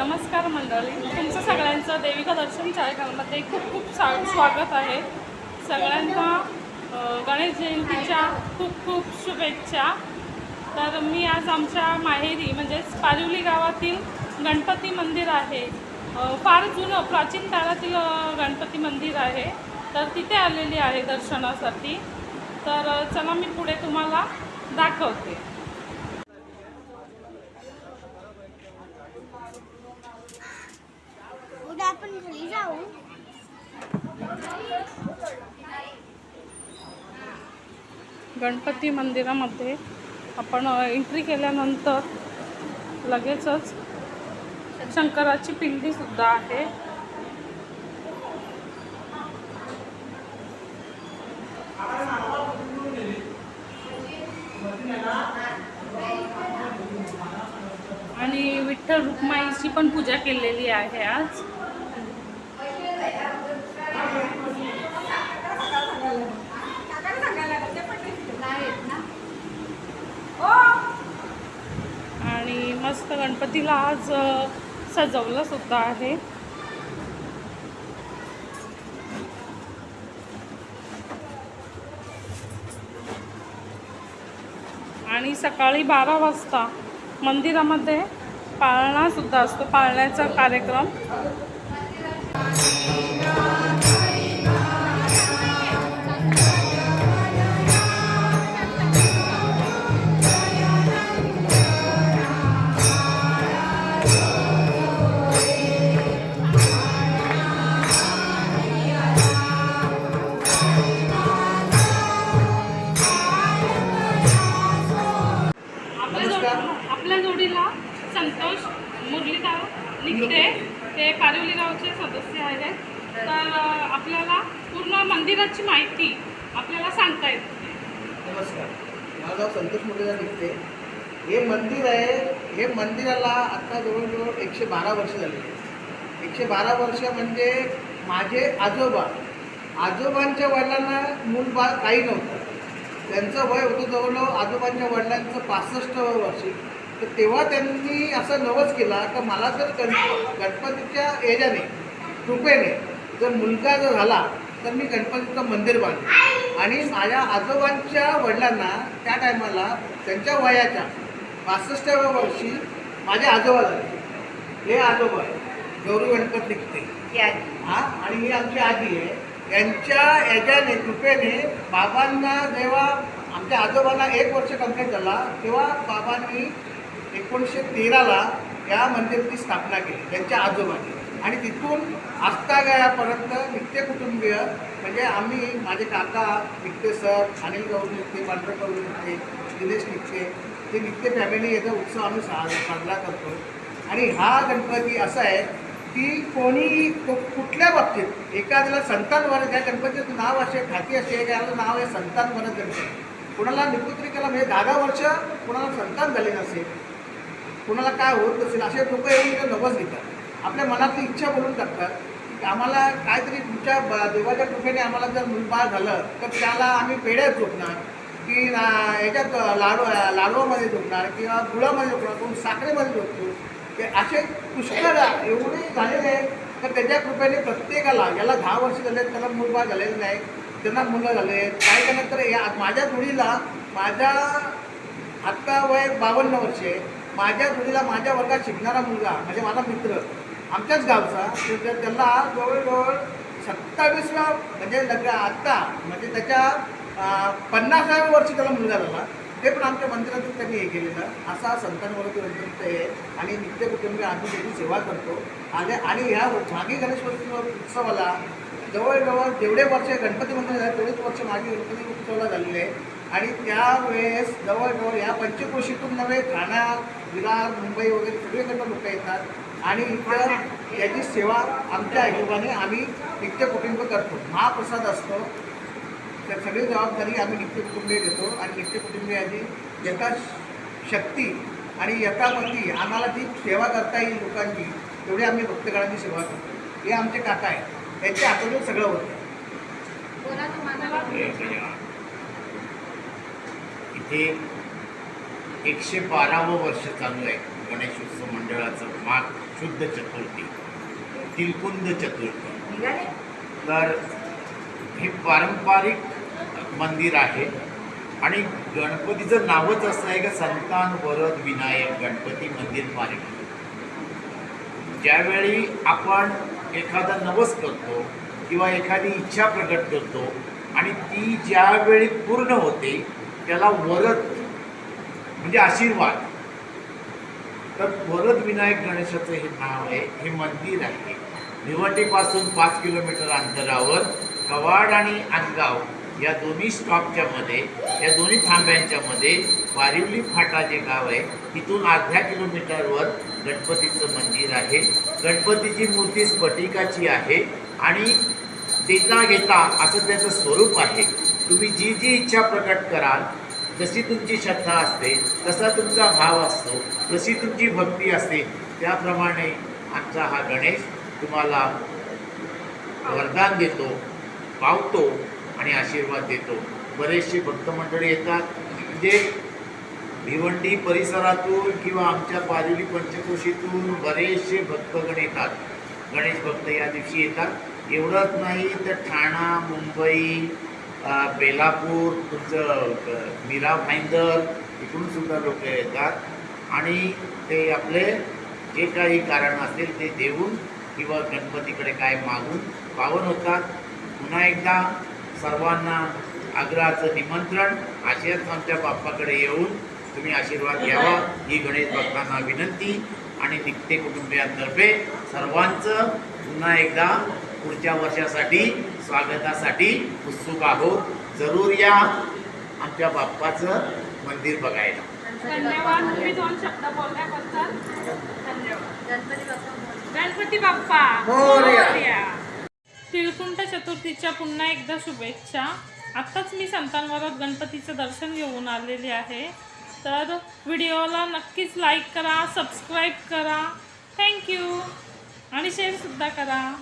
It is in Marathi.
नमस्कार मंडळी, तुमचं सगळ्यांचं देविका दर्शन कार्यक्रमामध्ये खूप खूप स्वागत आहे. सगळ्यांना गणेश जयंतीच्या खूप खूप शुभेच्छा. तर मी आज आमच्या माहेरी म्हणजेच पारिवली गावातील गणपती मंदिर आहे, फार जुनं प्राचीन काळातील गणपती मंदिर आहे. तर तिथे आलेली आहे दर्शनासाठी. तर चला मी पुढे तुम्हाला दाखवते. आपण घरी जाऊ. गणपती मंदिरामध्ये आपण एंट्री केल्यानंतर लगेचच शंकराची पिंडी सुद्धा आहे. आणि विठ्ठल रुक्माईची पण पूजा केलेली आहे आज. आणि मस्त गणपतीला आज सजवलं सुद्धा आहे. आणि सकाळी 12 वाजता मंदिरामध्ये पाळणा सुद्धा असतो, पाळण्याचा कार्यक्रम. आपल्या जोडीला संतोष मुरलीधर निघते, ते पारिवली गावचे सदस्य आहेत. तर आपल्याला पूर्ण मंदिराची माहिती आपल्याला सांगता येते. नमस्कार, माझं नाव संतोष मुरलीधर निघते. हे मंदिर आहे, हे मंदिराला आता जवळजवळ 112 वर्ष झाली. 112 वर्ष म्हणजे माझे आजोबांच्या वडिलांना मूल बाळ काही नव्हतं. त्यांचं वय होतं जवळजवळ आजोबांच्या वडिलांचं 65वं वर्षी. तर तेव्हा त्यांनी असं नवस केला की मला जर गणपतीच्या याच्याने कृपेने जर मुलगा जर झाला तर मी गणपतीचं मंदिर बांधेन. आणि माझ्या आजोबांच्या वडिलांना त्या टायमाला त्यांच्या वयाच्या 65व्या वर्षी माझे आजोबा झाले. हे आजोबा गौरी गणपत निघते आणि ही आमची आजी आहे. यांच्या याच्याने कृपेने बाबांना जेव्हा आमच्या आजोबांना 1 वर्ष कंप्लीट झाला तेव्हा बाबांनी 1913ला या मंदिराची स्थापना केली त्यांच्या आजोबांनी. आणि तिथून आजतागायापर्यंत नित्य कुटुंबीय म्हणजे आम्ही, माझे काका निघते सर, अनिल गौर निघते, पांढरं गौर निघते, दिनेश निघते, ते नित्य फॅमिली याचा उत्सव आम्ही साजरा करतो. आणि हा गणपती असा आहे की कोणी कुठल्या बाबतीत एखाद्याला संतान वरद, त्या गणपतीचं नाव असे ठाकी असे याचं नाव आहे संतान वरद गणपती. कुणाला निपुत्रिकेला म्हणजे 10 वर्ष कुणाला संतान झाले नसेल, कुणाला काय होत नसेल, असे लोक येऊन नवस घेतात, आपल्या मनातली इच्छा बोलून टाकतात की आम्हाला काहीतरी तुमच्या देवाच्या कृपेने आम्हाला जर मुलबाळ झालं तर त्याला आम्ही पेढ्यात झोपणार की याच्यात लाडवामध्ये झोपणार किंवा गुळामध्ये झोपणार, कोण साखरेमध्ये झोपतो. ते असे पुष्कळ एवढे झालेले आहेत. तर त्याच्या कृपेने प्रत्येकाला, याला 10 वर्ष झाले त्याला मुलबाळ झालेलं नाही, त्यांना मुलं झाले आहेत. काही जण तर माझ्या जोडीला, माझ्या आत्ता वय 52 वर्षे, माझ्या जोडीला माझ्या वर्गात शिकणारा मुलगा म्हणजे माझा मित्र आमच्याच गावचा, तर त्याला जवळजवळ 27व्या म्हणजे आत्ता म्हणजे त्याच्या 50व्या वर्षी त्याला मुलगा झाला. ते पण आमच्या मंदिरातून त्यांनी हे केलेलं. असा संतांवरती गणपती आहे आणि नित्य कुटुंबीय आम्ही त्याची सेवा करतो. आणि ह्या मागे गणेश उत्सवाला जवळजवळ जेवढे वर्ष गणपती मंदिर झाले तेवढेच वर्ष मागे गणपती उत्सवाला झालेले आहे. आणि त्यावेळेस जवळजवळ या पंचक्रोशीतून नव्हे, ठाणा, विरार, मुंबई वगैरे सगळीकडनं लोक येतात आणि इथं याची सेवा आमच्या हिशोबाने आम्ही नित्य कुटुंब करतो. महाप्रसाद असतो, तर सगळी जबाबदारी आम्ही नित्य कुटुंबीय घेतो. आणि नित्य कुटुंबियाची यथाशक्ती आणि यथामती आम्हाला जी सेवा करता येईल लोकांची, तेवढी आम्ही भक्तगणांची सेवा करतो. हे आमचे काका आहेत, त्यांच्या हातातून सगळं होतं. इथे 112वं वर्ष चालू आहे गणेश उत्सव मंडळाचं. माघ शुद्ध चतुर्थी, तिलकुंद चतुर्थी. तर हे पारंपरिक मंदिर आहे आणि गणपतीचं नावच असं आहे का संतान वरद विनायक गणपती मंदिर मालिक. ज्यावेळी आपण एखादा नवस करतो किंवा एखादी इच्छा प्रकट करतो आणि ती ज्यावेळी पूर्ण होते त्याला वरद म्हणजे आशीर्वाद. तर वरद विनायक गणेशाचं हे नाव आहे. हे मंदिर आहे भिवंडीपासून 5 किलोमीटर अंतरावर कवाड आणि आनगाव या दोन्ही स्टॉपच्या मध्ये, या दोन्ही थांब्यांच्या मध्ये वारिवली फाटा जे गाव आहे तिथून अर्ध्या किलोमीटरवर गणपतीचं मंदिर आहे. गणपतीची मूर्ती स्फटिकाची आहे आणि देता घेता असं त्याचं स्वरूप आहे. तुम्ही जी जी इच्छा प्रकट कराल, जशी तुमची श्रद्धा असते, तसा तुमचा भाव असतो, जशी तुमची भक्ती असते, त्याप्रमाणे आमचा हा गणेश तुम्हाला वरदान देतो, पावतो आणि आशीर्वाद देतो. बरेचसे भक्त मंडळी येतात, म्हणजे भिवंडी परिसरातून किंवा आमच्या पारिवली पंचक्रोशीतून बरेचसे भक्तगण येतात. गणेश भक्त या दिवशी येतात. एवढंच नाही तर ठाणा, मुंबई, बेलापूर, तुमचं मीरा भाईंदर इकडून सुद्धा लोक येतात आणि ते आपले जे काही कारण असेल ते देऊन किंवा गणपतीकडे काय मागून पावन होतात. पुन्हा एकदा सर्वांना आग्रहाचं निमंत्रण, असेच आमच्या बाप्पाकडे येऊन तुम्ही आशीर्वाद घ्यावा ही गणेश भक्तांना विनंती आणि नित्य कुटुंबियांतर्फे सर्वांचं पुन्हा एकदा पुढच्या वर्षासाठी स्वागतासाठी उत्सुक आहोत. जरूर या आमच्या बाप्पाचं मंदिर बघायला. धन्यवाद. तुम्ही 2 शब्द बोलल्याबद्दल धन्यवाद. गणपती बाप्पा मोरया. तिळकुंट चतुर्थीच्या पुन्हा एकदा शुभेच्छा. आत्ताच मी संतांवरद गणपतीचं दर्शन घेऊन आलेले आहे. तर व्हिडिओला नक्कीच लाईक करा, सबस्क्राईब करा, थँक्यू आणि शेअरसुद्धा करा.